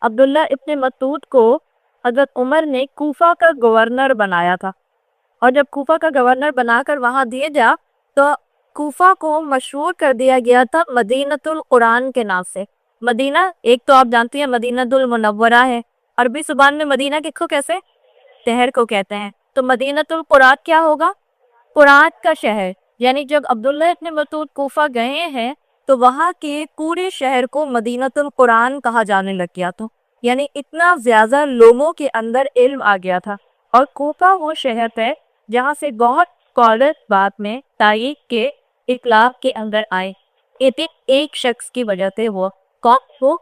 عبداللہ ابن مسعود کو حضرت عمر نے کوفہ کا گورنر بنایا تھا، اور جب کوفہ کا گورنر بنا کر وہاں دیا جا تو کوفہ کو مشہور کر دیا گیا تھا مدینۃ القرآن کے نام سے۔ مدینہ ایک تو آپ جانتی ہیں مدینۃ المنورہ ہے، عربی زبان میں مدینہ کس کو کیسے شہر کو کہتے ہیں، تو مدینۃ القرآن کیا ہوگا؟ قرآن کا شہر۔ یعنی جب عبداللہ ابن مسعود کوفہ گئے ہیں تو وہاں کے پورے شہر کو مدینۃ القرآن کہا جانے لگ گیا تھا، یعنی اتنا زیادہ لوگوں کے اندر علم آ گیا تھا۔ اور کوفہ وہ شہر ہے جہاں سے بہت اسکالر بعد میں تاریخ کے اطلاق کے اندر آئے، ایک شخص کی وجہ سے وہ کون ہو؟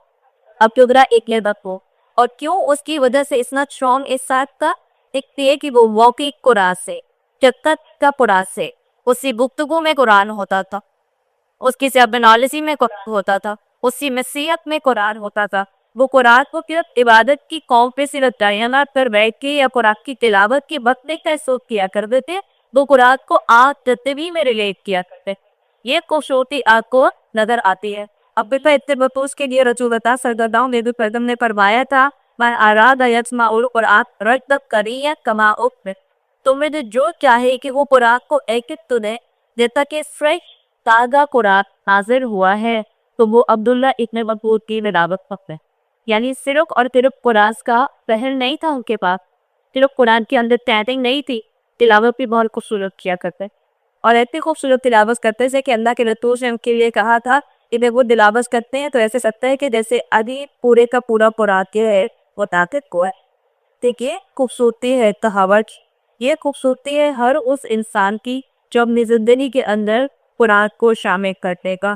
عبداللہ ابن مسعود۔ اور کیوں اس کی وجہ سے اتنا اسٹرانگ اس ساتھ کا ایک یہ کہ وہ واقعی قرآن سے چکت کا قرآن سے اس کی گفتگو میں قرآن ہوتا تھا، اس کی سیبنالوجی میں قرآن ہوتا تھا، اس کی مسیحت میں قرآن ہوتا تھا۔ وہ قرآن کو صرف عبادت کی قوم پہ صرف دائنات پر بیٹھ کے یا قرآن کی تلاوت کے وقت نہیں محسوس کیا کرتے تھے، وہ قرآن کو آج جتبی میں ریلیٹ کیا کرتے۔ یہ خوبصورتی آپ کو نظر آتی ہے۔ اب ابن مسعود کے لیے رسول اللہ صلی اللہ علیہ وسلم نے فرمایا تھا من اراد یسمع القرآن رتب کریہ کما اکمل، تمہیں جو چاہے کہ وہ قرآن کو ایک سنے جیسا کہ فریش تازہ قرآن نازل ہوا ہے، تو وہ عبداللہ ابن مسعود کی تلاوت کرتے ہیں۔ یعنی صرف اور صرف قرآن کا فہم نہیں تھا ان کے پاس، صرف قرآن کی انڈرسٹینڈنگ نہیں تھی، تلاوت بھی بہت خوبصورت کیا کرتے، اور ایسی خوبصورت تلاوت کرتے سے کہ اللہ کے رسول نے ان کے لیے کہا تھا کہ جب وہ تلاوت کرتے ہیں تو ایسے سکتا ہے کہ جیسے ابھی پورے کا پورا قرآن کے ہے وہ طاقت کو ہے۔ دیکھیے خوبصورتی ہے تحاوت، یہ خوبصورتی ہے ہر اس انسان کی جو اپنی زندگی کے اندر قرآن کو شامل کرنے کا،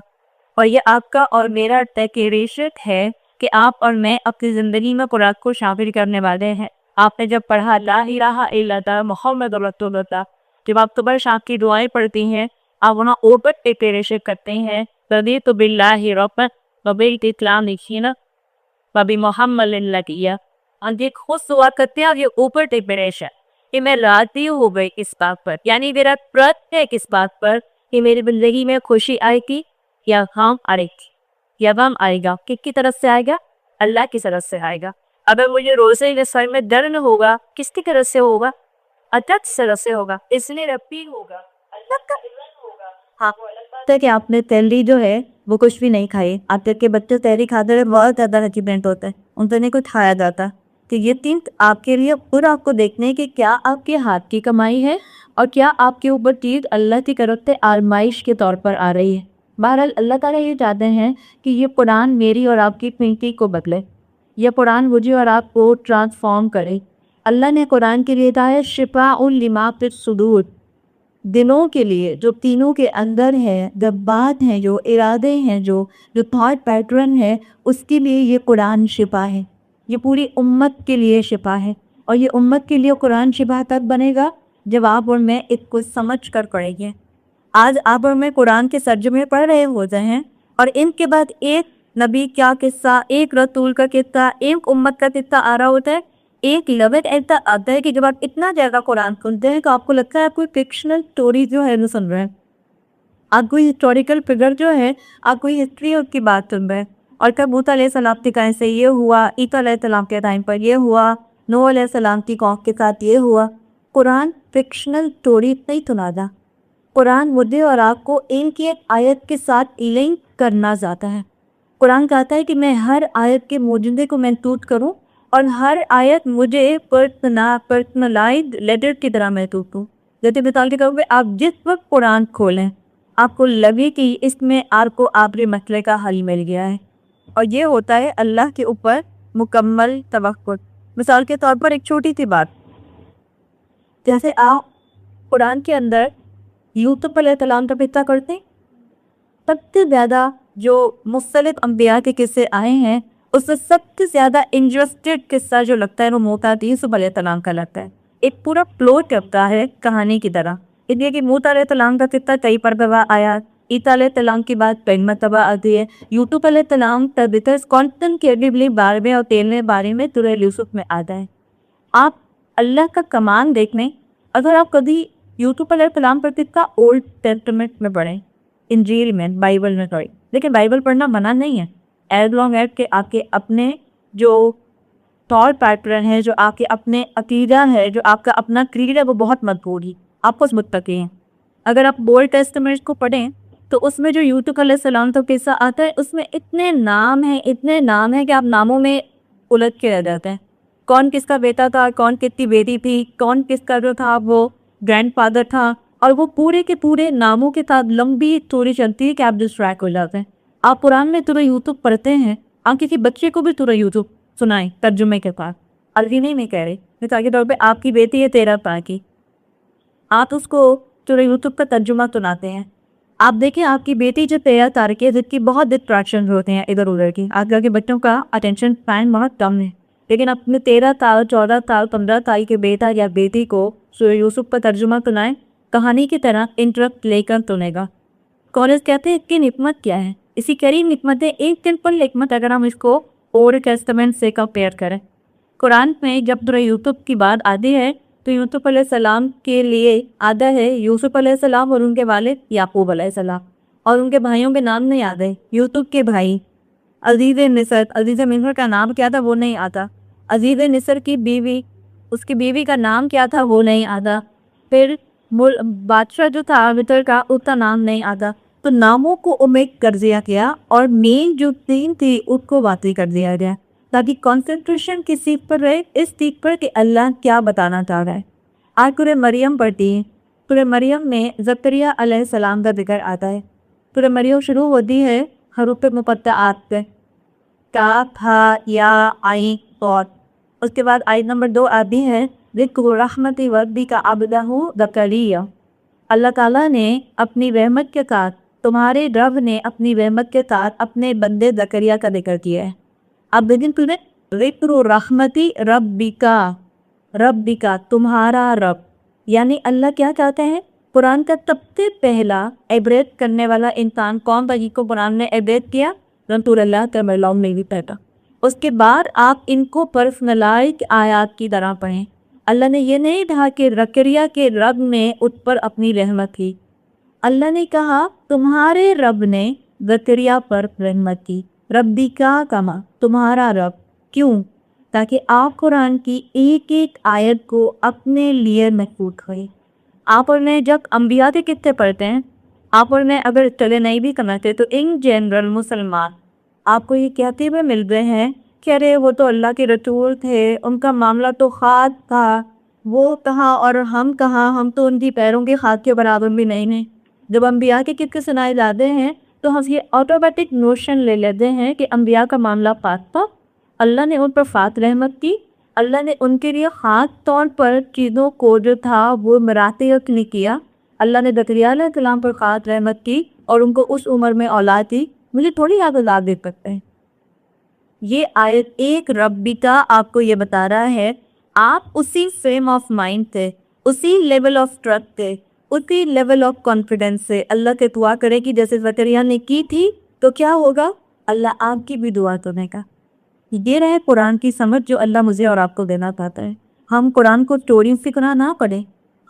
اور یہ آپ کا اور میرا ڈیکریشن ہے کہ آپ اور میں اپنی زندگی میں قرآن کو شامل کرنے والے ہیں۔ آپ نے جب پڑھا لا الہ الا اللہ محمد رسول اللہ، جب آپ صبح شام کی دعائیں پڑھتی ہیں، آپ وہاں اوپر ڈیکریشن کرتے ہیں رضیت باللہ ربا وبالاسلام دینا وبمحمد نبیا، اور یہ خود دعا کرتے ہیں، اور یہ اوپر ڈیکریشن کہ میں راضی ہو گئی اس بات پر، یعنی میرا ٹرسٹ ہے کس بات پر کہ میری زندگی میں خوشی آئے گی یا غم آئے گی، یا غم آئے گا کس کی طرف سے آئے گا؟ اللہ کی طرف سے آئے گا۔ اگر مجھے روزے کے سر میں درد ہوگا کس کی طرف سے ہوگا؟ اللہ کی طرف سے ہوگا، اس لیے ربی ہوگا، اللہ کا ہوگا۔ ہاں کہ آپ نے تحری جو ہے وہ کچھ بھی نہیں کھائی، آپ کے بچے تحری کھاتے ہوئے بہت زیادہ اچیومنٹ ہوتا ہے، ان سے نہیں کچھ کھایا جاتا، کہ یہ تین آپ کے لیے پورا آپ کو دیکھنے کہ کیا آپ کے ہاتھ کی کمائی ہے اور کیا آپ کے اوپر چیز اللہ کی طرف سے آزمائش کے طور پر آ رہی ہے۔ بہرحال اللہ تعالیٰ یہ چاہتے ہیں کہ یہ قرآن میری اور آپ کی تھنکنگ کو بدلے، یہ قرآن مجھے اور آپ کو ٹرانسفارم کرے۔ اللہ نے قرآن کے لیے کہا ہے شفاء لما فی الصدور، دلوں کے لیے جو تینوں کے اندر ہے، جذبات ہیں، جو ارادے ہیں، جو تھاٹ پیٹرن ہے، اس کے لیے یہ قرآن شفا ہے، یہ پوری امت کے لیے شفا ہے۔ اور یہ امت کے لیے قرآن شفا تب بنے گا جب آپ اور میں اس کو سمجھ کر پڑھیں گے۔ آج آپ اور میں قرآن کے ترجمے پڑھ رہے ہوتے ہیں، اور ان کے بعد ایک نبی کا قصہ، ایک رسول کا قصہ، ایک امت کا قصہ آ رہا ہوتا ہے، ایک لفظ ایسا آتا ہے کہ جب آپ اتنا زیادہ قرآن سنتے ہیں تو آپ کو لگتا ہے آپ کوئی فکشنل سٹوری جو ہے وہ سن رہے ہیں، آپ کوئی ہسٹوریکل فگر جو ہے، آپ کوئی ہسٹری اس کی بات سن رہے ہیں، اور کب موسیٰ علیہ السلام کے ٹائم سے یہ ہوا، عیسیٰ علیہ السلام کے ٹائم پر یہ ہوا، نوح علیہ السلام کی قوم کے ساتھ یہ ہوا۔ قرآن فکشنل سٹوری نہیں سناتا، قرآن مجھے اور آپ کو ان کی ایک آیت کے ساتھ لنک کرنا چاہتا ہے۔ قرآن کہتا ہے کہ میں ہر آیت کے موجودے کو محسوس کروں، اور ہر آیت مجھے پرسنلائزڈ لیٹر کی طرح محسوس ہوں۔ جیسے مثال کے طور پہ آپ جس وقت قرآن کھولیں آپ کو لگے کہ اس میں آپ کو آپ کے مسئلے کا حل مل گیا ہے، اور یہ ہوتا ہے اللہ کے اوپر مکمل توکل۔ مثال کے طور پر ایک چھوٹی سی بات، جیسے آپ قرآن کے اندر یوسف علیہ السلام کا قصہ کرتے ہیں، سب سے زیادہ جو مختلف انبیاء کے قصے آئے ہیں اس سے سب سے زیادہ انٹرسٹڈ قصہ جو لگتا ہے وہ موسیٰ یوسف علیہ السلام کا لگتا ہے۔ ایک پورا فلو چلتا ہے کہانی کی طرح، اس لیے کہ موسیٰ علیہ السلام کا قصہ کئی مرتبہ آیا، عیسیٰ علیہ السلام کی بات کئی مرتبہ آتی ہے، یوسف علیہ السلام کا ذکر کانسٹنٹلی 12ویں اور 13ویں بارے میں سورہ یوسف میں آتا ہے۔ آپ اللہ کا کمان دیکھ لیں، اگر آپ کبھی یوسف علیہ السلام پر قصہ اولڈ ٹیسٹمنٹ میں پڑھیں، انجیل میں، بائبل میں، لیکن بائبل پڑھنا منع نہیں ہے، ایز لانگ ایز کہ آپ کے اپنے جو thought pattern ہے, جو آپ کے اپنے عقیدہ ہے, جو آپ کا اپنا کریڈ ہے, وہ بہت مضبوط ہے, آپ اس متقی ہیں. اگر آپ اولڈ ٹیسٹمنٹ کو پڑھیں تو اس میں جو یوسف علیہ السلام کا قصہ آتا ہے, اس میں اتنے نام ہیں کہ آپ ناموں میں الجھ کے رہ جاتے ہیں. کون کس کا بیٹا تھا, کون کس کی بیٹی تھی, کون کس کا جو تھا وہ گرینڈ فادر تھا, اور وہ پورے کے پورے ناموں کے ساتھ لمبی اسٹوری چلتی ہے کہ آپ ڈسٹریکٹ ہو جاتے ہیں. آپ قرآن میں سورہ یوسف پڑھتے ہیں, آپ کسی بچے کو بھی سورہ یوسف سنائیں ترجمے کے ساتھ, عربی نہیں کہہ رہے, مثال کے طور پہ آپ کی بیٹی ہے 13 سال کی, آپ اس کو سورہ یوسف کا ترجمہ سناتے ہیں. آپ دیکھیں آپ کی بیٹی جو 13 سال کی ہے, جس کی بہت ڈسٹریکشن ہوتے ہیں ادھر ادھر کی, آج کل کے بچوں کا اٹینشن اسپین بہت کم ہے, لیکن اپنے 13 سال 14 سال 15 سال کے بیٹا یا بیٹی کو سورہ یوسف کا ترجمہ سنائیں, کہانی کی طرح انٹرسٹ لے کر سنے گا. کالج کہتے ہیں اس کی نعمت کیا ہے, اسی قریب نعمت ہے, ایک سمپل نعمت اگر ہم اس کو اولڈ ٹیسٹمنٹ سے کمپیئر کریں. قرآن میں جب سورہ یوسف کی بات آتی ہے تو یوسف علیہ السلام کے لیے آتا ہے یوسف علیہ السلام اور ان کے والد یعقوب علیہ السلام, اور ان کے بھائیوں کے نام نہیں آتے. یوسف کے بھائی عزیز مصر, عزیز مصر کا نام کیا تھا وہ نہیں آتا. عزیز مصر کی بیوی, اس کی بیوی کا نام کیا تھا وہ نہیں آتا. پھر بادشاہ جو تھا مصر کا, اس کا نام نہیں آتا. تو ناموں کو اومیٹ کر دیا گیا اور مین جو تین تھی اس کو واضح کر دیا گیا, تاکہ کنسنٹریشن کس چیز پر رہے, اس چیز پر کہ اللہ کیا بتانا چاہ رہا ہے. آج سورہ مریم پڑھتی ہیں, سورہ مریم میں زکریا علیہ السلام کا ذکر آتا ہے. سورہ مریم شروع ہوتی ہے حروف مقطعات سے, کاف ہا یا عین صاد. اس کے بعد آیت نمبر 2 آتی ہے ذکر رحمت ربک عبدہ زکریا. اللہ تعالیٰ نے اپنی رحمت کے ساتھ, تمہارے رب نے اپنی رحمت کے ساتھ اپنے بندے زکریا کا ذکر کیا ہے. اب دیکھیں سنیں, ذکر رحمتی ربکا تمہارا رب, یعنی اللہ کیا چاہتے ہیں. قرآن کا سب سے پہلا عبرت کرنے والا انسان کون تھا جس کو قرآن نے عبرت کیا؟ رسول اللہ صلی اللہ علیہ وسلم. اس کے بعد آپ ان کو پرسنلائز آیات کی طرح پڑھیں. اللہ نے یہ نہیں کہا کہ زکریا کے رب نے اس پر اپنی رحمت کی, اللہ نے کہا تمہارے رب نے زکریا پر رحمت کی. ربی کا کما تمہارا رب, کیوں؟ تاکہ آپ قرآن کی ایک ایک آیت کو اپنے لیے محفوظ کریں. آپ اور میں جب انبیاء کے قصے پڑھتے ہیں, آپ اور میں اگر چلے نہیں بھی کرتے تو ان جنرل مسلمان آپ کو یہ کہتے ہوئے مل رہے ہیں کہ ارے وہ تو اللہ کے رسول تھے, ان کا معاملہ تو خاص تھا, وہ کہاں اور ہم کہاں, ہم تو ان کی پیروں کے خاک کے برابر بھی نہیں ہیں. جب انبیاء کے قصے سنائے جاتے ہیں تو ہم یہ آٹومیٹک نوشن لے لیتے ہیں کہ انبیاء کا معاملہ خاص تھا, اللہ نے ان پر خاص رحمت کی, اللہ نے ان کے لیے خاص طور پر چیزوں کو جو تھا وہ مراتب نہیں کیا. اللہ نے زکریا علیہ السلام پر خاص رحمت کی اور ان کو اس عمر میں اولاد دی. مجھے تھوڑی یاد اولاد دے سکتے ہیں. یہ آیت ایک ربی کا آپ کو یہ بتا رہا ہے, آپ اسی فریم آف مائنڈ تھے, اسی لیول آف ٹرسٹ تھے, اسی لیول آف کانفیڈنس سے اللہ کے دعا کرے کہ جیسے زکریا نے کی تھی تو کیا ہوگا, اللہ آپ کی بھی دعا سنے گا. یہ رہے قرآن کی سمجھ جو اللہ مجھے اور آپ کو دینا چاہتا ہے. ہم قرآن کو اسٹوری سے طرح نہ پڑھیں,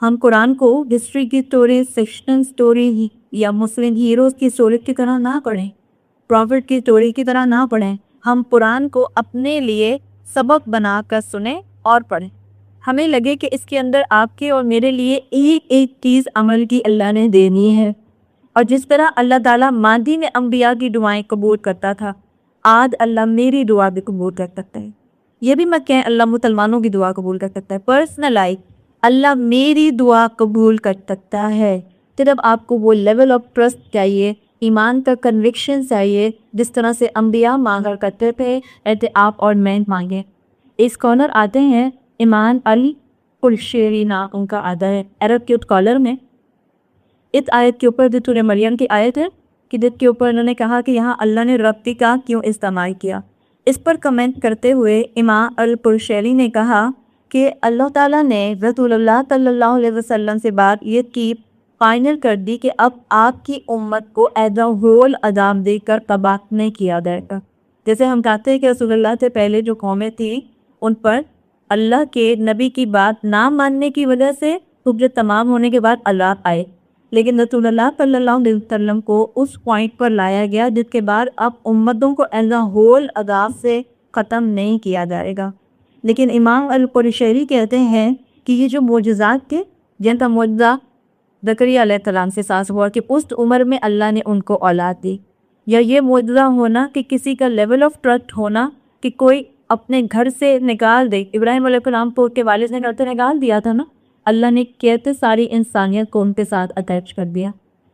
ہم قرآن کو ہسٹری کی اسٹوری, فکشن اسٹوری یا مسلم ہیروز کی اسٹوری کی طرح نہ پڑھیں, پروفٹ کی اسٹوری کی طرح نہ پڑھیں. ہم قرآن کو اپنے لیے سبق بنا کر سنیں اور پڑھیں. ہمیں لگے کہ اس کے اندر آپ کے اور میرے لیے ایک ایک چیز عمل کی اللہ نے دینی ہے, اور جس طرح اللہ تعالیٰ ماضی میں انبیاء کی دعائیں قبول کرتا تھا, آج اللہ میری دعا بھی قبول کر سکتا ہے. یہ بھی مت کہیں اللہ مسلمانوں کی دعا قبول کر سکتا ہے, پرسنلائز اللہ میری دعا قبول کر سکتا ہے. صرف آپ کو وہ لیول آف ٹرسٹ چاہیے, ایمان کا کنوکشن چاہیے, جس طرح سے انبیاء مانگا کرتے تھے ایسے آپ اور میں مانگیں. اسکالر آتے ہیں ایمان القرشیری نام ان کا آتا ہے عرب کے اسکالر میں. اس آیت کے اوپر جو سورہ مریم کی آیت ہے کہ جس کے اوپر انہوں نے کہا کہ یہاں اللہ نے ربی کا کیوں استعمال کیا, اس پر کمنٹ کرتے ہوئے امام القرشیری نے کہا کہ اللہ تعالیٰ نے رسول اللہ صلی اللہ علیہ وسلم سے بات یہ کی فائنل کر دی کہ اب آپ کی امت کو ایز اے ہول عذاب دے کر تباہ نہیں کیا جائے گا. جیسے ہم کہتے ہیں کہ رسول اللہ سے پہلے جو قومیں تھیں ان پر اللہ کے نبی کی بات نہ ماننے کی وجہ سے حجت تمام ہونے کے بعد عذاب آئے, لیکن رسول اللہ صلی اللہ علیہ وسلم کو اس پوائنٹ پر لایا گیا جس کے بعد اب امتوں کو ایز اے ہول عذاب سے ختم نہیں کیا جائے گا۔ لیکن امام القشیری کہتے ہیں کہ یہ جو معجزات کے جن کا معجزہ زکریا علیہ السلام سے ساز ہوا کہ اس عمر میں اللہ نے ان کو اولاد دی، یا یہ معجزہ ہونا کہ کسی کا لیول آف ٹرسٹ ہونا کہ کوئی اپنے گھر سے نکال دے۔ ابراہیم علیہ السلام کو کے والد نے گھر سے نکال دیا تھا نا، اللہ نے کہتے ساری انسانیت کو ان کے ساتھ اٹیچ کر دیا۔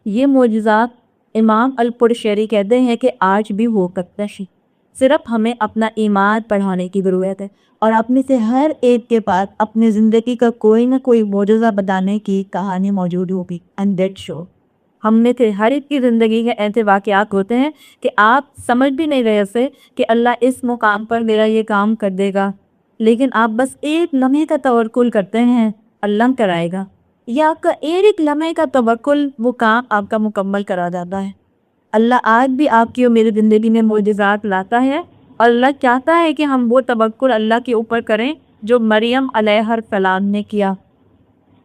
یہ معجزات امام القشیری کہتے ہیں کہ آج بھی ہو سکتا ہے، صرف ہمیں اپنا ایمان بڑھانے کی ضرورت ہے، اور اپنے سے ہر ایک کے پاس اپنی زندگی کا کوئی نہ کوئی معجزہ بتانے کی کہانی موجود ہوگی۔ اینڈ دیٹ شو ہم میں سے ہر ایک کی زندگی کے ایسے واقعات ہوتے ہیں کہ آپ سمجھ بھی نہیں رہے سے کہ اللہ اس مقام پر میرا یہ کام کر دے گا، لیکن آپ بس ایک لمحے کا توکل کرتے ہیں، اللہ کرائے گا، یا آپ کا ایک لمحے کا توکل وہ کام آپ کا مکمل کرا جاتا ہے۔ اللہ آج بھی آپ کی اور میری زندگی میں معجزات لاتا ہے، اور اللہ چاہتا ہے کہ ہم وہ توکل اللہ کے اوپر کریں جو مریم علیہ السلام نے کیا۔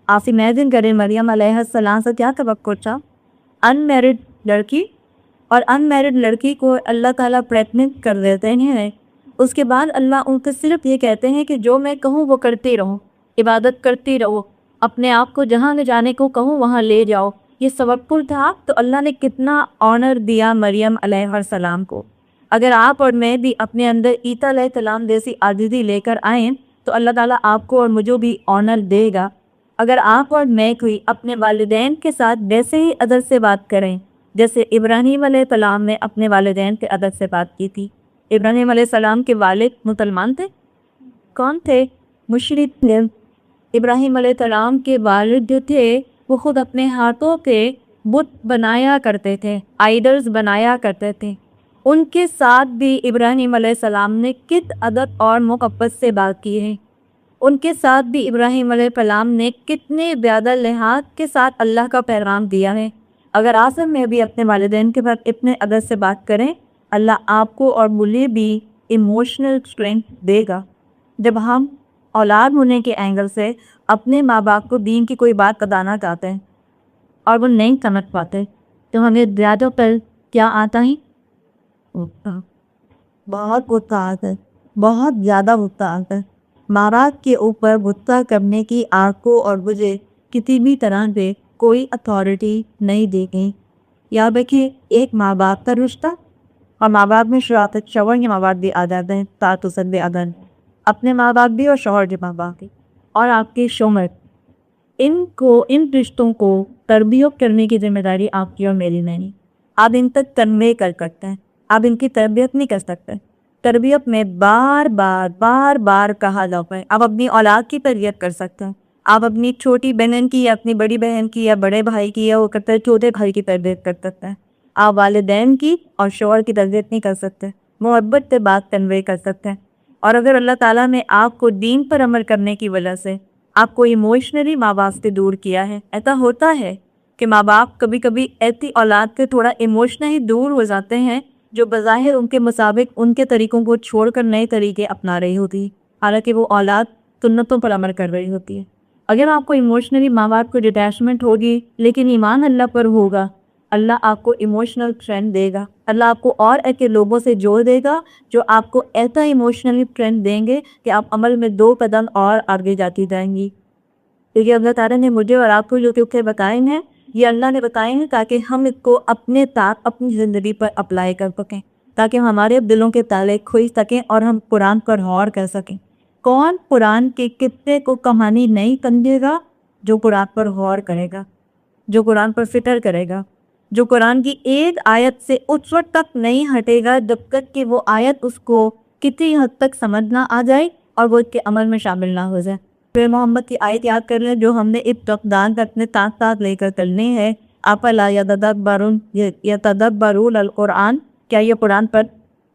آپ امیجن کریں مریم علیہ السلام سے کیا توکل تھا، ان میرڈ لڑکی، اور ان میرڈ لڑکی کو اللہ تعالیٰ پریگننٹ کر دیتے ہیں۔ اس کے بعد اللہ ان کو صرف یہ کہتے ہیں کہ جو میں کہوں وہ کرتی رہو، عبادت کرتی رہو، اپنے آپ کو جہاں لے جانے کو کہوں وہاں لے جاؤ۔ یہ توکل تھا، تو اللہ نے کتنا آنر دیا مریم علیہ السلام کو۔ اگر آپ اور میں بھی اپنے اندر عیسیٰ علیہ السلام جیسی عاجزی لے کر آئیں تو اللہ تعالیٰ آپ کو اور مجھے بھی آنر دے گا۔ اگر آپ اور میں کوئی اپنے والدین کے ساتھ ویسے ہی ادب سے بات کریں جیسے ابراہیم علیہ السلام نے اپنے والدین کے ادب سے بات کی تھی۔ ابراہیم علیہ السلام کے والد مسلمان تھے؟ کون تھے؟ مشرک تھے۔ ابراہیم علیہ السلام کے والد جو تھے وہ خود اپنے ہاتھوں کے بت بنایا کرتے تھے، آئیڈلز بنایا کرتے تھے۔ ان کے ساتھ بھی ابراہیم علیہ السلام نے کت ادب اور محبت سے بات کی ہے۔ ان کے ساتھ بھی ابراہیم علیہ السلام نے کتنے زیادہ لحاظ کے ساتھ اللہ کا پیغام دیا ہے۔ اگر آسم میں بھی اپنے والدین کے ساتھ اتنے ادب سے بات کریں، اللہ آپ کو اور مجھے بھی ایموشنل اسٹرینتھ دے گا۔ جب ہم اولاد ہونے کے اینگل سے اپنے ماں باپ کو دین کی کوئی بات بتانا چاہتے ہیں اور وہ نہیں سمجھ پاتے تو ہمیں زیادہ پر کیا آتا ہی؟ بہت غصہ آتا ہے، بہت زیادہ غصہ آتا ہے۔ ماں باپ کے اوپر غصہ کرنے کی آپ کو اور مجھے کسی بھی طرح سے کوئی اتھارٹی نہیں دی گئی۔ یاد رکھیے، ایک ماں باپ کا رشتہ، اور ماں باپ میں شراکت شوہر کے ماں باپ بھی آ جاتے ہیں، ساتھ بھی اگر اپنے ماں باپ بھی اور شوہر کے ماں باپ بھی اور آپ کے شوہر، ان رشتوں کو تربیت کرنے کی ذمہ داری آپ کی اور میری نہیں۔ آپ ان تک تنوع کر سکتے ہیں، آپ ان کی تربیت نہیں کر سکتے۔ تربیت میں بار بار کہا جاتا ہے آپ اپنی اولاد کی تربیت کر سکتے ہیں، آپ اپنی چھوٹی بہن کی یا اپنی بڑی بہن کی یا بڑے بھائی کی یا وہ کرتے ہیں چھوٹے بھائی کی تربیت کر سکتے ہیں۔ آپ والدین کی اور شوہر کی تربیت نہیں کر سکتے، محبت سے بات تنوع کر سکتے ہیں۔ اور اگر اللہ تعالیٰ نے آپ کو دین پر عمل کرنے کی وجہ سے آپ کو ایموشنلی ماں باپ سے دور کیا ہے، ایسا ہوتا ہے کہ ماں باپ کبھی کبھی ایسی اولاد سے تھوڑا ایموشنلی دور ہو جاتے ہیں جو بظاہر ان کے مطابق ان کے طریقوں کو چھوڑ کر نئے طریقے اپنا رہی ہوتی ہے، حالانکہ وہ اولاد سنتوں پر عمل کر رہی ہوتی ہے۔ اگر آپ کو ایموشنلی ماں باپ کو ڈیٹیچمنٹ ہوگی لیکن ایمان اللہ پر ہوگا، اللہ آپ کو ایموشنل اسٹرینتھ دے گا۔ اللہ آپ کو اور ایسے لوگوں سے جوڑ دے گا جو آپ کو ایسا ایموشنلی اسٹرینتھ دیں گے کہ آپ عمل میں 2 قدم اور آگے جاتی جائیں گی۔ کیونکہ اللہ تعالیٰ نے مجھے اور آپ کو جو کہ بتائے ہیں، یہ اللہ نے بتائے ہیں تاکہ ہم اس کو اپنے ساتھ اپنی زندگی پر اپلائی کر سکیں، تاکہ ہمارے دلوں کے تالے کھل سکیں اور ہم قرآن پر غور کر سکیں۔ کون قرآن کے قصے کو کہانی نہیں سمجھے گا؟ جو قرآن پر غور کرے گا، جو قرآن پر فکر کرے گا، جو قرآن کی ایک آیت سے اس وقت تک نہیں ہٹے گا جب تک کہ وہ آیت اس کو کتنی حد تک سمجھ نہ آ جائے اور وہ اس کے عمل میں شامل نہ ہو جائے۔ پھر محمد کی آیت یاد کر لیں جو ہم نے اس تقدان کا اپنے ساتھ لے کر چلنی ہے، افلا یتدبرون القرآن، کیا یہ قرآن پر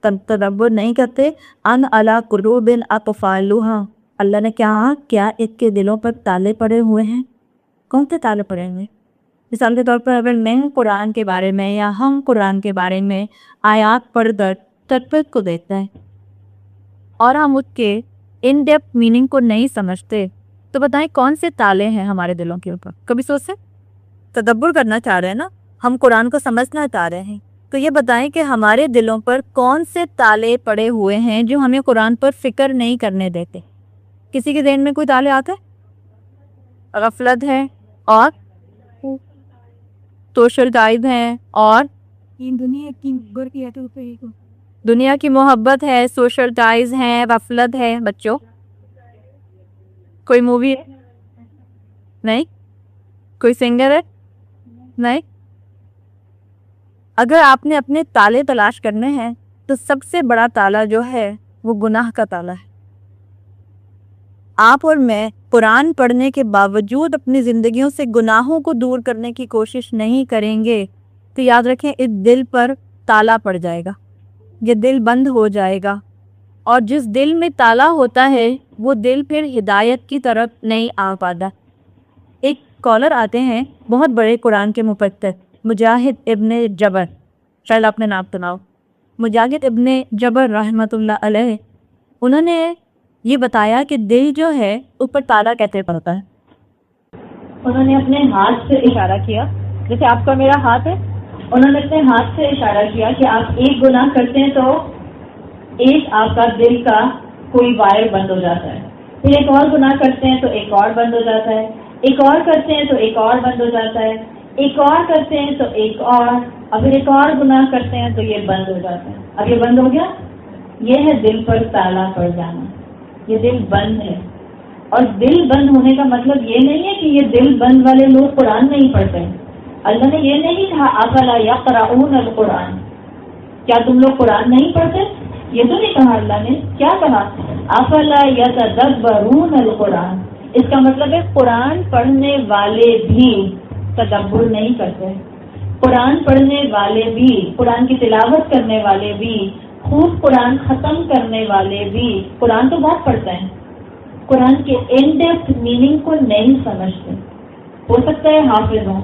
تدبر نہیں کرتے؟ ان علی قلوب اقفالها، اللہ نے کیا اس کے دلوں پر تالے پڑے ہوئے ہیں؟ کون سے تالے پڑے ہوئے؟ مثال کے طور پر اگر میں قرآن کے بارے میں یا ہم قرآن کے بارے میں آیات پڑھ کر تدبر کو دیکھتے ہیں اور ہم اس کے ان ڈیپتھ میننگ کو نہیں سمجھتے، تو بتائیں کون سے تالے ہیں ہمارے دلوں کے اوپر؟ کبھی سوچتے؟ تدبر کرنا چاہ رہے ہیں نا، ہم قرآن کو سمجھنا چاہ رہے ہیں، تو یہ بتائیں کہ ہمارے دلوں پر کون سے تالے پڑے ہوئے ہیں جو ہمیں قرآن پر فکر نہیں کرنے دیتے؟ کسی کے ذہن میں کوئی تالے آتے؟ غفلت ہے، اور سوشل ٹائز ہیں، اور دنیا کی محبت ہے، سوشل ٹائز ہیں، غفلت ہے. بچوں کوئی مووی ہے؟ نہیں. کوئی سنگر ہے؟ نہیں. اگر آپ نے اپنے تالے تلاش کرنے ہیں تو سب سے بڑا تالا جو ہے وہ گناہ کا تالا ہے. آپ اور میں قرآن پڑھنے کے باوجود اپنی زندگیوں سے گناہوں کو دور کرنے کی کوشش نہیں کریں گے تو یاد رکھیں اس دل پر تالا پڑ جائے گا، یہ دل بند ہو جائے گا، اور جس دل میں تالا ہوتا ہے وہ دل پھر ہدایت کی طرف نہیں آ پاتا. ایک کالر آتے ہیں بہت بڑے قرآن کے مفسر مجاہد ابن جبر، شاید آپ نے نام سناؤ، مجاہد ابن جبر رحمۃ اللہ علیہ. انہوں نے یہ بتایا کہ دل جو ہے اس پر تالا کیسے پڑتا ہے. انہوں نے اپنے ہاتھ سے اشارہ کیا، جیسے آپ کا میرا ہاتھ ہے، انہوں نے اپنے ہاتھ سے اشارہ کیا کہ آپ ایک گناہ کرتے ہیں تو ایک آپ کا دل کا کوئی وائر بند ہو جاتا ہے، پھر ایک اور گناہ کرتے ہیں تو ایک اور بند ہو جاتا ہے، ایک اور کرتے ہیں تو ایک اور بند ہو جاتا ہے، ایک اور کرتے ہیں تو ایک اور پھر ایک اور گناہ کرتے ہیں تو یہ بند ہو جاتا ہے. اب یہ بند ہو گیا، یہ ہے دل پر تالا پڑ جانا، یہ دل بند ہے. اور دل بند ہونے کا مطلب یہ نہیں ہے کہ یہ دل بند والے لوگ قرآن نہیں پڑھتے. اللہ نے یہ نہیں کہا افلا یقرؤون القرآن، کیا تم لوگ قرآن نہیں پڑھتے؟ یہ تو نہیں کہا اللہ نے. کیا کہا؟ افلا یتدبرون القرآن. اس کا مطلب ہے قرآن پڑھنے والے بھی تدبر نہیں کرتے، قرآن پڑھنے والے بھی، قرآن کی تلاوت کرنے والے بھی، خوب قرآن ختم کرنے والے بھی قرآن تو بہت پڑھتے ہیں، قرآن کے ان ڈیپتھ میننگ کو نہیں سمجھتے. ہو سکتا ہے حافظ ہوں،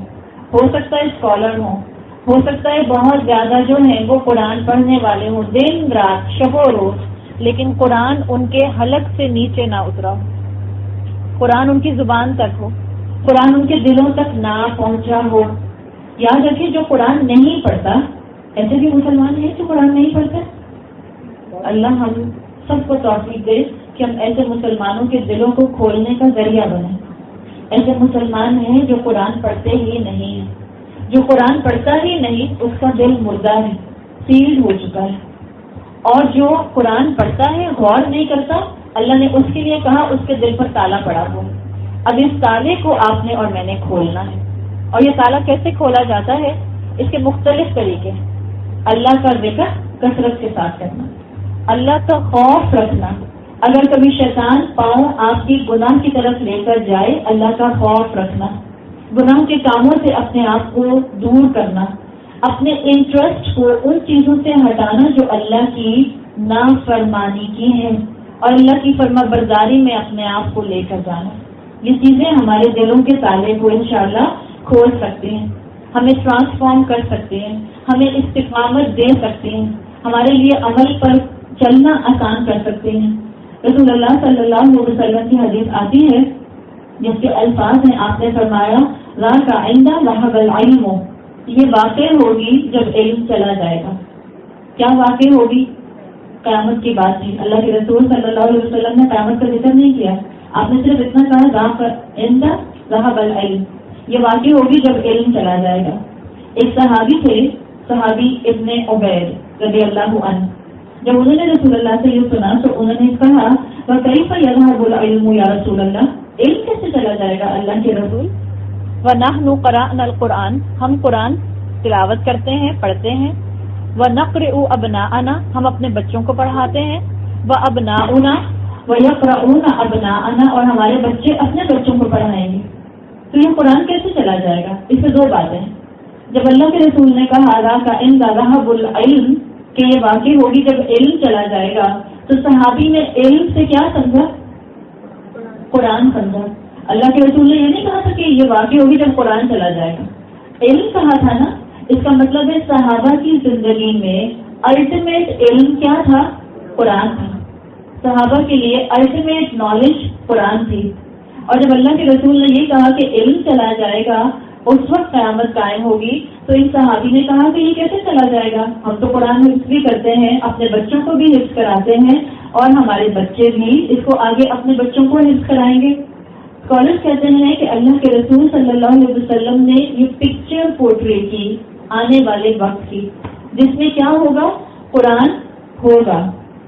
ہو سکتا ہے اسکالر ہوں، ہو سکتا ہے بہت زیادہ جو ہیں وہ قرآن پڑھنے والے ہوں دن رات شب و روز، لیکن قرآن ان کے حلق سے نیچے نہ اترا ہو، قرآن ان کی زبان تک ہو، قرآن ان کے دلوں تک نہ پہنچا ہو. یاد رکھیے جو قرآن نہیں پڑھتا، ایسے بھی مسلمان ہیں جو قرآن نہیں پڑھتے. اللہ ہم سب کو توفیق دے کہ ہم ایسے مسلمانوں کے دلوں کو کھولنے کا ذریعہ بنیں. ایسے مسلمان ہیں جو قرآن پڑھتے ہی نہیں ہیں، جو قرآن پڑھتا ہی نہیں اس کا دل مردہ ہے، سیلڈ ہو چکا ہے. اور جو قرآن پڑھتا ہے غور نہیں کرتا، اللہ نے اس کے لیے کہا اس کے دل پر تالا پڑا ہو. اب اس تالے کو آپ نے اور میں نے کھولنا ہے. اور یہ تالا کیسے کھولا جاتا ہے؟ اس کے مختلف طریقے ہیں. اللہ کا ذکر کثرت کے ساتھ کرنا، اللہ کا خوف رکھنا. اگر کبھی شیطان پاؤں آپ کی گناہ کی طرف لے کر جائے، اللہ کا خوف رکھنا، گناہ کے کاموں سے اپنے آپ کو دور کرنا، اپنے انٹرسٹ کو ان چیزوں سے ہٹانا جو اللہ کی نافرمانی کی ہیں، اور اللہ کی فرما برداری میں اپنے آپ کو لے کر جانا. یہ چیزیں ہمارے دلوں کے تالے کو انشاءاللہ کھول سکتے ہیں، ہمیں ٹرانسفارم کر سکتے ہیں، ہمیں استقامت دے سکتے ہیں، ہمارے لیے عمل پر چلنا آسان کر سکتے ہیں. رسول اللہ صلی اللہ علیہ وسلم کی حدیث آتی ہے جس کے الفاظ ہیں، آپ نے فرمایا ذاک عند ذهب العلم، یہ واقع ہوگی جب علم چلا جائے گا. کیا واقع ہوگی؟ قیامت کی بات نہیں. اللہ کے رسول صلی اللہ علیہ وسلم نے قیامت کا ذکر نہیں کیا، آپ نے صرف اتنا کہا ذاک عند ذهب العلم، یہ واقع ہوگی جب علم چلا جائے گا. ایک صحابی تھے، صحابی ابن عبید رضی اللہ عنہ، جب انہوں نے رسول اللہ سے یہ سنا تو انہوں نے کہا وَكَيْفَ يَذْهَبُ الْعِلْمُ يَا رسول اللہ، علم کیسے چلا جائے گا اللہ کے رسول؟ وَنَحْنُ قَرَأْنَا الْقُرْآنَ، ہم قرآن تلاوت کرتے ہیں، پڑھتے ہیں. وَنَقْرِئُ أَبْنَاءَنَا، ہم اپنے بچوں کو پڑھاتے ہیں. وَأَبْنَاؤُنَا وَيَقْرَؤُونَ أَبْنَاءَنَا، اور ہمارے بچے اپنے بچوں کو پڑھائیں گے. تو یہ قرآن کیسے چلا جائے گا؟ اس میں دو باتیں ہیں. جب اللہ کے رسول نے کہا ذاک عند ذهب العلم کہ یہ واقع ہوگی جب علم چلا جائے گا، تو صحابی نے علم سے کیا سمجھا؟ قرآن سمجھا. اللہ کے رسول نے یہ نہیں کہا تھا کہ یہ واقع ہوگی جب قرآن چلا جائے گا، علم کہا تھا نا. اس کا مطلب ہے صحابہ کی زندگی میں الٹیمیٹ علم کیا تھا؟ قرآن تھا. صحابہ کے لیے الٹیمیٹ نالج قرآن تھی. اور جب اللہ کے رسول نے یہ کہا کہ علم چلا جائے گا، اس وقت قیامت قائم ہوگی تو اس صحابی نے کہا کہ یہ کیسے چلا جائے گا، ہم تو قرآن حفظ بھی کرتے ہیں، اپنے بچوں کو بھی حفظ کراتے ہیں اور ہمارے بچے بھی اس کو آگے اپنے بچوں کو حفظ کرائیں گے۔ اسکالرس کہتے ہیں کہ اللہ کے رسول صلی اللہ علیہ وسلم نے یہ پکچر پورٹری کی آنے والے وقت کی، جس میں کیا ہوگا، قرآن ہوگا،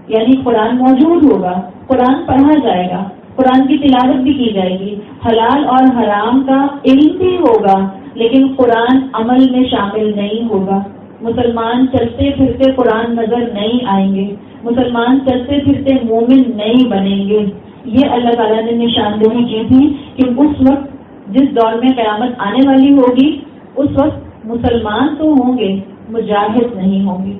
یعنی قرآن موجود ہوگا، قرآن پڑھا جائے گا، قرآن کی تلاوت بھی کی جائے گی، حلال اور حرام کا علم بھی ہوگا، لیکن قرآن عمل میں شامل نہیں ہوگا۔ مسلمان چلتے پھرتے قرآن نظر نہیں آئیں گے، مسلمان چلتے پھرتے مومن نہیں بنیں گے۔ یہ اللہ تعالیٰ نے نشاندہی کی تھی کہ اس وقت جس دور میں قیامت آنے والی ہوگی اس وقت مسلمان تو ہوں گے، مجاہد نہیں ہوں گے،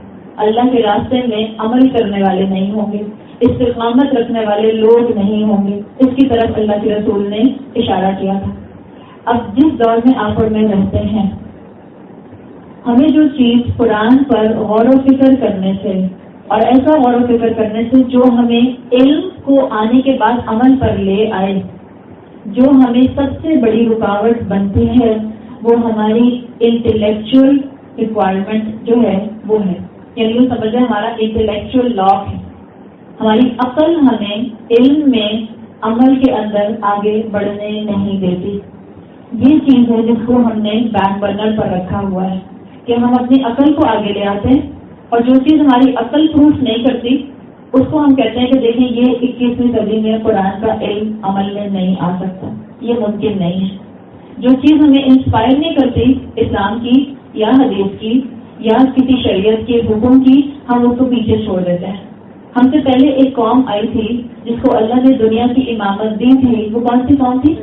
اللہ کے راستے میں عمل کرنے والے نہیں ہوں گے، استقامت رکھنے والے لوگ نہیں ہوں گے۔ اس کی طرف اللہ کے رسول نے اشارہ کیا تھا۔ اب جس دور میں آپ اور میں رہتے ہیں، ہمیں جو چیز قرآن پر غور و فکر کرنے سے اور ایسا غور و فکر کرنے سے جو ہمیں علم کو آنے کے بعد عمل پر لے آئے، جو ہمیں سب سے بڑی رکاوٹ بنتی ہے، وہ ہماری انٹلیکچوئل ریکوائرمنٹ جو ہے وہ ہے، یعنی وہ سمجھے ہمارا انٹلیکچوئل لاک ہے۔ ہماری عقل ہمیں علم میں عمل کے اندر آگے بڑھنے نہیں دیتی۔ یہ چیز ہے جس کو ہم نے بیک برنر پر رکھا ہوا ہے کہ ہم اپنی عقل کو آگے لے آتے ہیں، اور جو چیز ہماری عقل پروف نہیں کرتی اس کو ہم کہتے ہیں کہ دیکھیں یہ 21ویں صدی میں قرآن کا علم عمل میں نہیں آ سکتا، یہ ممکن نہیں ہے۔ جو چیز ہمیں انسپائر نہیں کرتی اسلام کی یا حدیث کی یا کسی شریعت کے حکم کی، ہم اس کو پیچھے چھوڑ دیتے ہیں۔ ہم سے پہلے ایک قوم آئی تھی جس کو اللہ نے دنیا کی امامت دی تھی، وہ کون سی قوم تھی؟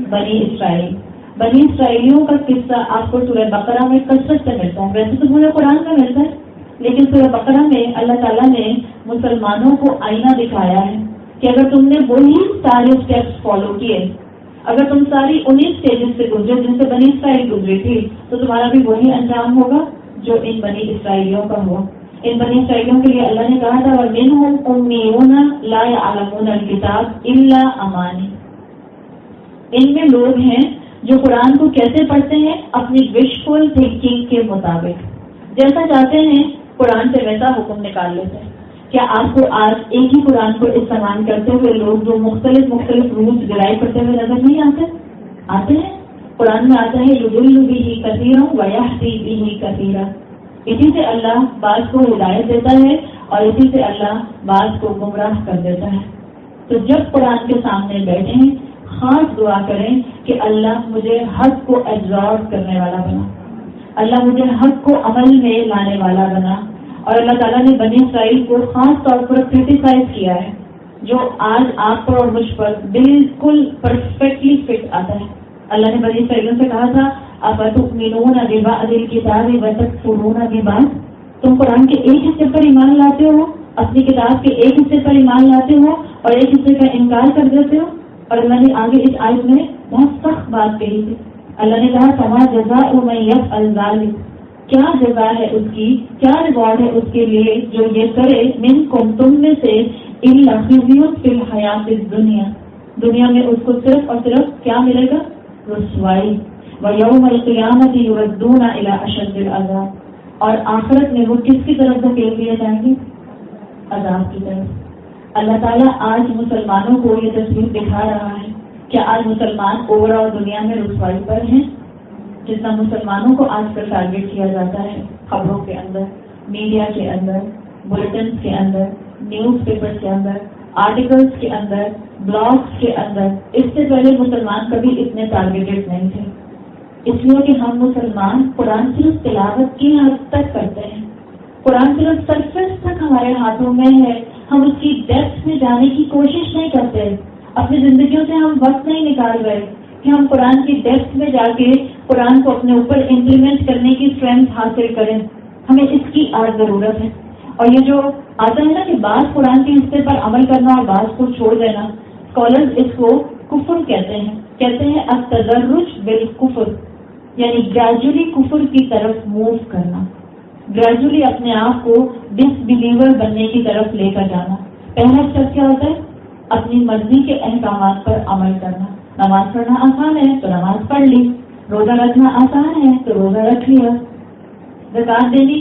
بنی اسرائیل۔ بنی اسرائیلیوں کا قصہ آپ کو سورہ بقرہ میں کثرت سے ملتا ہے، ویسے تو پورے قرآن کا ملتا ہے، لیکن سورہ بقرہ میں اللہ تعالیٰ نے مسلمانوں کو آئینہ دکھایا ہے کہ اگر تم نے وہی سارے اسٹیپس فالو کیے، اگر تم ساری 19 اسٹیجز سے گزرے جن سے بنی اسرائیل گزری تھی، تو تمہارا بھی وہی انجام ہوگا جو ان بنی اسرائیلیوں کا ہوا۔ ان بنی اسرائیلیوں کے لیے اللہ نے کہا تھا وَمِنْهُمْ أُمِّيُّونَ لَا يَعْلَمُونَ الْكِتَابَ إِلَّا أَمَانِي، ان میں لوگ ہیں جو قرآن کو کیسے پڑھتے ہیں؟ اپنی وشفل تھنکنگ کے مطابق، جیسا چاہتے ہیں قرآن سے ویسا حکم نکال لیتے ہیں۔ کیا آپ کو آج ایک ہی قرآن کو استعمال کرتے ہوئے لوگ جو مختلف رولز ڈرائیو کرتے ہوئے نظر نہیں آتے ہیں؟ قرآن میں آتا ہے یضل بہ کثیرا ویہدی بہ کثیرا، اسی سے اللہ بعض کو ہدایت دیتا ہے اور اسی سے اللہ بعض کو گمراہ کر دیتا ہے۔ تو جب قرآن کے سامنے بیٹھیں خاص دعا کریں کہ اللہ مجھے حق کو ایبزارب کرنے والا بنا، اللہ مجھے حق کو عمل میں لانے والا بنا۔ اور اللہ تعالیٰ نے بنی اسرائیل کو خاص طور پر کرٹیسائز کیا ہے، جو آج آپ پر اور مجھ پر بالکل پرفیکٹلی فٹ آتا ہے۔ اللہ نے بنی اسرائیلیوں سے کہا تھا افتؤمنون ببعض الکتاب وتکفرون ببعض، تم قرآن کے ایک حصے پر ایمان لاتے ہو، اپنی کتاب کے ایک حصے پر ایمان لاتے ہو اور ایک حصے کا انکار کر دیتے ہو۔ اور اللہ نے آگے اس آیت میں بہت سخت بات کہی تھی، اللہ نے کہا فما جزاء من یفعل ذلک، کیا جزا ہے اس کی، کیا ریوارڈ ہے اس کے لیے جو یہ کرے، منکم تم میں سے، الا خزی فی الحیات الدنیا، دنیا میں اس کو صرف اور صرف کیا ملے گا؟ رسوائی، ویوم القیامت یردون الی اشد العذاب، اور آخرت میں وہ کس کی طرف دھکیل دیے جائیں گے؟ عذاب کی طرف۔ اللہ تعالیٰ آج مسلمانوں کو یہ تصویر دکھا رہا ہے کہ آج مسلمان اوور آل دنیا میں رسوائی پر ہیں، جتنا مسلمانوں کو آج کل ٹارگیٹ کیا جاتا ہے خبروں کے اندر، میڈیا کے اندر، بلٹنز کے اندر، نیوز پیپر کے اندر، آرٹیکلز کے اندر، بلاگز کے اندر، اس سے پہلے مسلمان کبھی اتنے ٹارگیٹڈ نہیں تھے، اس لیے کہ ہم مسلمان قرآن صرف تلاوت کی حد تک کرتے ہیں، قرآن صرف سرفیس تک ہمارے ہاتھوں میں ہے، ہم اس کی ڈیپتھ میں جانے کی کوشش نہیں کرتے، اپنی زندگیوں سے ہم وقت نہیں نکال رہے کہ ہم قرآن کی ڈیپتھ میں جا کے قرآن کو اپنے اوپر امپلیمنٹ کرنے کی اسٹرینتھ حاصل کریں، ہمیں اس کی آج ضرورت ہے۔ اور یہ جو آتا ہے نا کہ بعض قرآن کے حصے پر عمل کرنا اور بعض کو چھوڑ دینا، اسکالرز اس کو کفر کہتے ہیں التدرج بالکفر، یعنی گریجولی کفر کی طرف موو کرنا، گریجولی اپنے آپ کو ڈس بلیور بننے کی طرف لے کر جانا۔ پہلا اسٹیپ کیا ہوتا ہے؟ اپنی مرضی کے احکامات پر عمل کرنا۔ نماز پڑھنا آسان ہے تو نماز پڑھ لی، روزہ رکھنا آسان ہے تو روزہ رکھ لیا. زکات دینی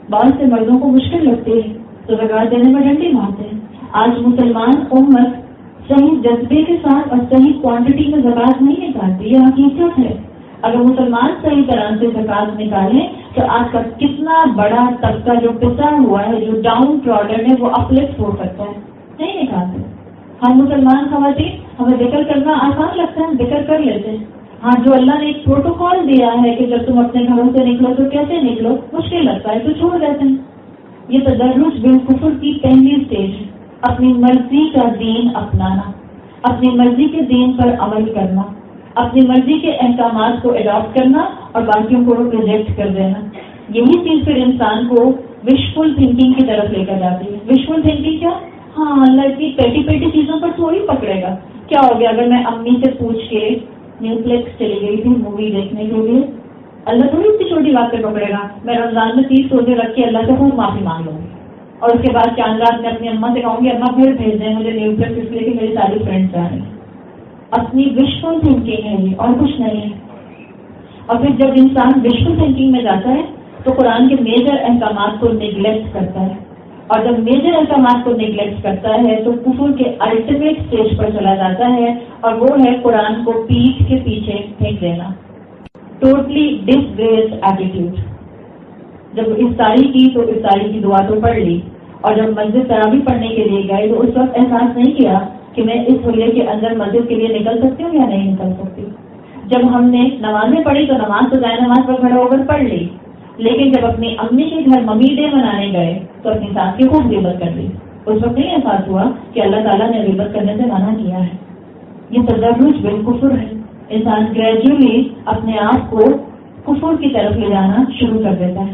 بہت سے مردوں کو مشکل لگتی ہے تو زکات دینے میں ڈنڈی مارتے ہیں. آج مسلمان امت صحیح جذبے کے ساتھ اور صحیح کوانٹٹی میں زکات نہیں نکالتی. یہ حقیقت ہے. اگر مسلمان صحیح طرح سے زکات نکالیں تو آج کا کتنا بڑا طبقہ جو پسا ہوا ہے, جو ڈاؤن ٹراڈن ہے, وہ اپلفٹ ہو سکتا ہے. نہیں نکالتے. ہم مسلمان خواتین, ہمیں ذکر کرنا آسان لگتا ہے, ذکر کر لیتے ہیں. ہاں, جو اللہ نے ایک پروٹوکال دیا ہے کہ جب تم اپنے گھروں سے نکلو تو کیسے نکلو, مشکل لگتا ہے تو چھوڑ دیتے ہیں. یہ تدرج بالکفر کی پہلی اسٹیج ہے. اپنی مرضی کا دین اپنانا, اپنی مرضی کے دین پر عمل کرنا, اپنی مرضی کے احکامات کو اڈاپٹ کرنا اور باقیوں کو ریجیکٹ کر دینا. یہی چیز پھر انسان کو وشفل تھنکنگ کی طرف لے کر جاتی ہے. وشفل تھنکنگ کیا؟ ہاں, اللہ اتنی پیٹی پیٹی چیزوں پر تھوڑی پکڑے گا. کیا ہو گیا اگر میں امی سے پوچھ کے نیو پلیکس چلی گئی تھی مووی دیکھنے کے لیے, اللہ تھوڑی اتنی چھوٹی بات پہ پکڑے گا. میں رمضان میں 30 روزے رکھ کے اللہ سے خوب معافی مانگ لوں گی اور اس کے بعد چاند رات میں اپنی اماں سے کہوں گی اماں پھر بھیج دیں مجھے نیو پلیکس, اس لیے کہ میری ساری فرینڈس آ رہی ہیں. اپنی وشفل تھنکنگ ہے یہ, اور کچھ نہیں ہے. اور پھر جب انسان وشفل تھنکنگ میں جاتا ہے تو قرآن کے میجر احکامات کو نیگلیکٹ کرتا ہے, اور جب میجر احکامات کو نیگلیکٹ کرتا ہے تو کفر کے الٹیمیٹ اسٹیج پر چلا جاتا ہے, اور وہ ہے قرآن کو پیٹھ کے پیچھے پھینک دینا. ٹوٹلی ڈس گریس ایٹیٹیوڈ. جب افطاری کی تو افطاری کی دعا تو پڑھ لی, اور جب مسجد تراویح پڑھنے کے لیے گئے تو اس وقت احساس نہیں کیا کہ میں اس حلیے کے اندر مسجد کے لیے نکل سکتی ہوں یا نہیں نکل سکتی. جب ہم نے نمازیں پڑھی تو نماز تو جائے نماز پر کھڑا ہو کر پڑھ لی, لیکن جب اپنی امی کے گھر ممی ڈے منانے گئے تو اپنی ساس کی خوب غیبت کر لی. اس وقت نہیں احساس ہوا کہ اللہ تعالیٰ نے غیبت کرنے سے منع کیا ہے. یہ تدرج بالکفر ہے. انسان گریجولی اپنے آپ کو کفر کی طرف لے جانا شروع کر دیتا ہے.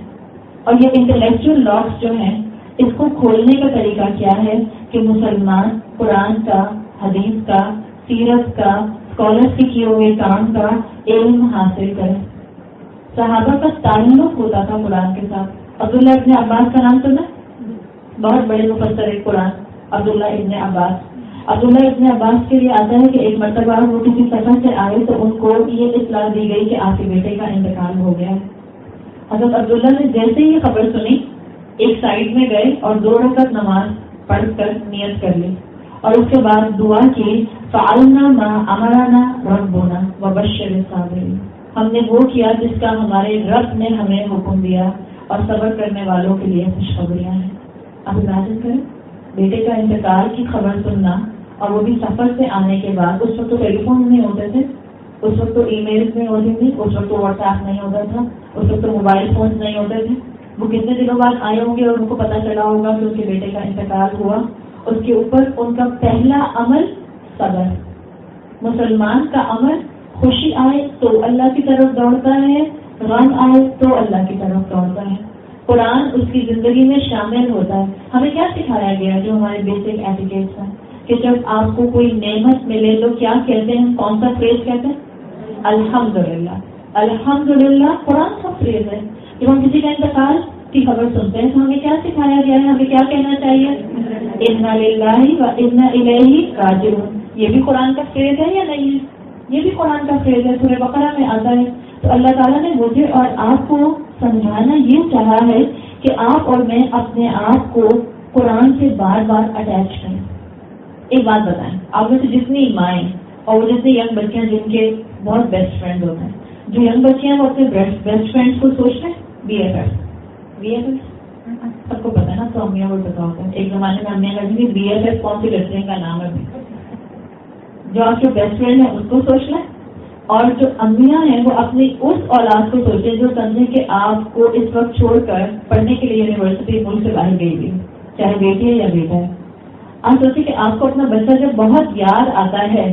اور یہ انٹلیکچوئل لاکس جو ہیں, اس کو کھولنے کا طریقہ کیا ہے کہ مسلمان قرآن کا, حدیث کا, سیرت کا, اسکالرس کے کیے ہوئے کام کا علم حاصل کرے. صحابہ کا تعلق ہوتا تھا قرآن کے ساتھ. عبداللہ ابن عباس کا نام سنا؟ بہت بڑے مفسر قرآن عبداللہ ابن عباس. عبداللہ ابن عباس کے لیے آتا ہے کہ ایک مرتبہ وہ کسی سفر سے آئے تو ان کو یہ اطلاع دی گئی کہ آپ کے بیٹے کا انتقال ہو گیا ہے. حضرت عبداللہ نے جیسے ہی خبر سنی ایک سائڈ میں گئے اور 2 رکعت نماز پڑھ کر نیت کر لی, اور اس کے بعد دعا کی فعلنا ما امرنا ربنا وبشر الصابرین. ہم نے وہ کیا جس کا ہمارے رب نے ہمیں حکم دیا, اور صبر کرنے والوں کے لیے خوشخبریاں ہیں. اب امیجن کریں بیٹے کا انتقال کی خبر سننا, اور وہ بھی سفر سے آنے کے بعد. اس وقت تو ٹیلی فون نہیں ہوتے تھے, اس وقت تو ای میلز نہیں ہوتی تھی, اس وقت تو واٹس ایپ نہیں ہوتا تھا, اس وقت تو موبائل فونز نہیں ہوتے تھے. وہ کتنے دنوں بعد آئے ہوں گے اور ان کو پتہ چلا ہوگا کہ ان کے بیٹے کا انتقال ہوا. اس کے اوپر ان کا پہلا عمل صبر. مسلمان کا عمل خوشی آئے تو اللہ کی طرف دوڑتا ہے, غم آئے تو اللہ کی طرف دوڑتا ہے. قرآن اس کی زندگی میں شامل ہوتا ہے. ہمیں کیا سکھایا گیا جو ہمارے بیسک ایٹیکیٹس ہیں کہ جب آپ کو کوئی نعمت ملے تو کیا کہتے ہیں, کون سا فریز کہتے ہیں؟ الحمدللہ. الحمدللہ قرآن کا فریز ہے. جب ہم کسی کا انتقال کی خبر سنتے ہیں تو ہمیں کیا سکھایا گیا ہے, ہمیں کیا کہنا چاہیے؟ انا للہ و انا الیہ راجعون. یہ بھی قرآن کا فریز ہے یا نہیں ہے؟ یہ بھی قرآن کا فریز ہے, سورہ بقرہ میں آتا ہے. تو اللہ تعالیٰ نے مجھے اور آپ کو سمجھانا یہ چاہا ہے کہ آپ اور میں اپنے آپ کو قرآن سے بار بار اٹیچ کریں. ایک بات بتائیں, آپ میں سے جتنی مائیں اور وہ جتنے ینگ بچے ہیں جن کے بہت بیسٹ فرینڈ ہوتے ہیں, جو ینگ بچے ہیں وہ اپنے بیسٹ فرینڈ کو سوچ رہے ہیں BFF. سب کو پتا ہے نا, تو امیاں کو پتا ہوتا ہے. ایک زمانے میں امیاں کہتی تھی BFF کون سی لڑکیوں کا نام ہے. جو آپ کے بیسٹ فرینڈ ہیں اس کو سوچ لیں, اور جو امیاں ہیں وہ اپنی اس اولاد کو سوچیں جو سمجھیں کہ آپ کو اس وقت چھوڑ کر پڑھنے کے لیے یونیورسٹی ملک سے باہر گئی ہوئی, چاہے بیٹی ہے یا بیٹا ہے. آپ سوچیں کہ آپ کو اپنا بچہ جب بہت یاد آتا ہے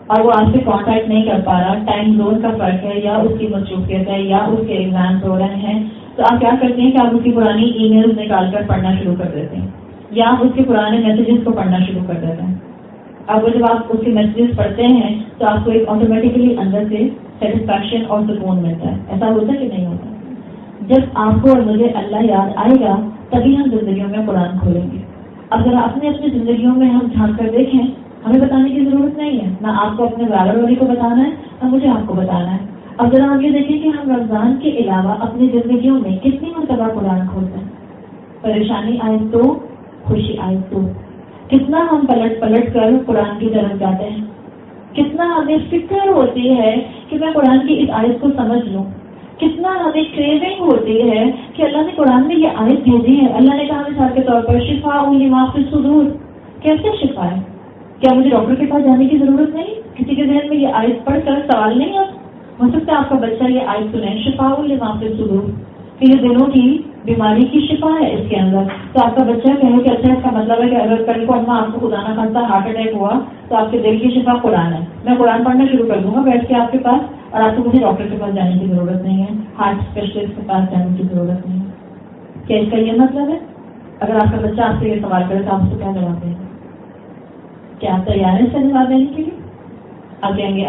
اور وہ آپ سے کانٹیکٹ نہیں کر پا رہا, ٹائم زون کا فرق ہے یا اس کی مصروفیت ہے یا اس کے ایگزامس ہو رہے ہیں, تو آپ کیا کرتے ہیں کہ آپ اس کی پرانی ای میلز نکال کر پڑھنا شروع کر دیتے ہیں, یا آپ اس کے پرانے میسیجز کو پڑھنا شروع کر دیتے ہیں. اب جب آپ اس کے میسیجز پڑھتے ہیں تو آپ کو ایک آٹومیٹکلی اندر سے سیٹسفیکشن اور سکون ملتا ہے. ایسا ہوتا ہے کہ نہیں ہوتا؟ جب آپ کو اور مجھے اللہ یاد آئے گا تبھی ہم زندگیوں میں قرآن کھولیں گے. اب ذرا اپنی زندگیوں میں ہم جھانک کر دیکھیں, ہمیں بتانے کی ضرورت نہیں ہے, نہ آپ کو اپنے برابر والی کو بتانا ہے نہ مجھے آپ کو بتانا ہے. اب ذرا آپ یہ دیکھیں کہ ہم رمضان کے علاوہ اپنی زندگیوں میں کتنی مرتبہ قرآن کھولتے ہیں. پریشانی آئے تو، خوشی آئے تو کتنا ہم پلٹ پلٹ کر قرآن کی طرف جاتے ہیں. کتنا ہمیں فکر ہوتی ہے کہ میں قرآن کی اس آیت کو سمجھ لوں. کتنا ہمیں کریونگ ہوتی ہے کہ اللہ نے قرآن میں یہ آیت بھیجی ہے. اللہ نے کہا مثال کے طور پر شفاء لما فی الصدور. کیسے شفا ہے؟ کیا مجھے ڈاکٹر کے پاس جانے کی ضرورت نہیں؟ کسی کے ذہن میں یہ آیت پڑھ کر سوال نہیں ہوتا؟ ہو سکتا ہے آپ کا بچہ یہ آیت سنے شفاء لما فی الصدور کہ یہ دلوں کی بیماری کی شفا ہے اس کے اندر. تو آپ کا بچہ کہے کہ اچھا اس کا مطلب ہے کہ اگر کل کو اما آپ کو خدا نہ خاصا ہارٹ اٹیک ہوا تو آپ کے دل کی شفا قرآن ہے. میں قرآن پڑھنا شروع کر دوں گا بیٹھ کے آپ کے پاس، اور آپ کو مجھے ڈاکٹر کے پاس جانے کی ضرورت نہیں ہے، ہارٹ اسپیشلسٹ کے پاس جانے کی ضرورت نہیں ہے. کیا اس کا یہ مطلب ہے؟ اگر آپ کا بچہ آپ سے یہ سوال کرے تو آپ اس کو کیا جواب دیں گے؟ کیا آپ تیار ہیں اس کا جواب دینے کے لیے؟ آپ کہیں گے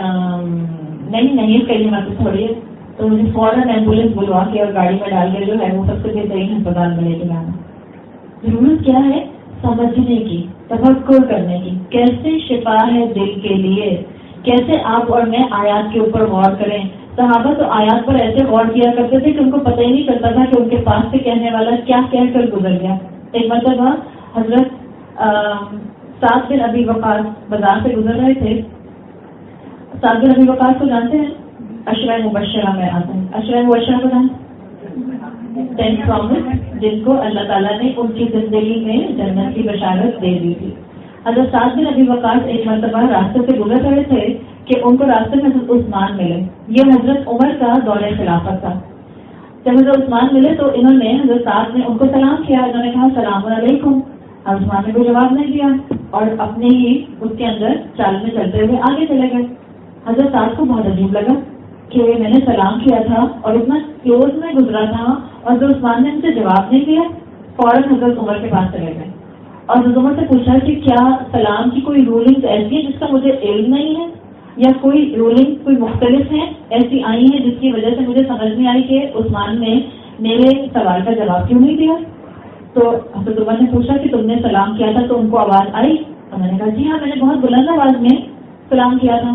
نہیں اس کا یہ مطلب تھوڑی ہے، تو مجھے فوراً ایمبولینس بلوا کے اور گاڑی میں ڈال کے جو ہے وہ سب سے بہترین ہسپتال میں لے کے جانا. ضرورت کیا ہے؟ سمجھنے کی، تفکر کرنے کی. کیسے شفا ہے دل کے لیے، کیسے آپ اور میں آیات کے اوپر غور کریں. صحابہ تو آیات پر ایسے غور کیا کرتے تھے کہ ان کو پتہ ہی نہیں چلتا تھا کہ ان کے پاس سے کہنے والا کیا کہہ کر گزر گیا. ایک مرتبہ حضرت سعد بن ابی وقاص بازار سے گزر رہے تھے. سعد بن ابی وقاص کو جانتے ہیں؟ عشرہ مبشرہ میں آتے ہیں. عشرہ مبشرہ کو جانتے ہیں؟ 10 پرومس جن کو اللہ تعالیٰ نے ان کی زندگی میں جنت کی بشارت دے دی تھی. حضرت سعد بن ابی وقاص ایک مرتبہ راستے سے گزر رہے تھے کہ ان کو راستے میں حضرت عثمان ملے. یہ حضرت عمر کا دور خلافت تھا. جب حضرت عثمان ملے تو انہوں نے حضرت سعد نے ان کو سلام کیا. انہوں نے کہا السلام علیکم. حضرت عثمان نے کوئی جواب نہیں دیا اور اپنے ہی اس کے اندر چال میں چلتے ہوئے آگے چلے گئے. حضرت سعد کو بہت عجیب لگا کہ میں نے سلام کیا تھا اور اتنا کلوز میں گزرا تھا اور حضرت عثمان نے ان سے جواب نہیں دیا. فوراً حضرت عمر کے پاس چلے گئے اور حضرت عمر سے پوچھا کہ کیا سلام کی کوئی رولنگ ایسی ہے جس کا مجھے علم نہیں ہے، یا کوئی رولنگ کوئی مختلف ہے ایسی آئی ہے جس کی وجہ سے مجھے سمجھ نہیں آئی کہ عثمان نے میرے سوال کا جواب کیوں نہیں دیا. تو حضرت عمر نے پوچھا کہ تم نے سلام کیا تھا تو ان کو آواز آئی؟ انہوں نے کہا جی ہاں میں نے بہت بلند آواز میں سلام کیا تھا.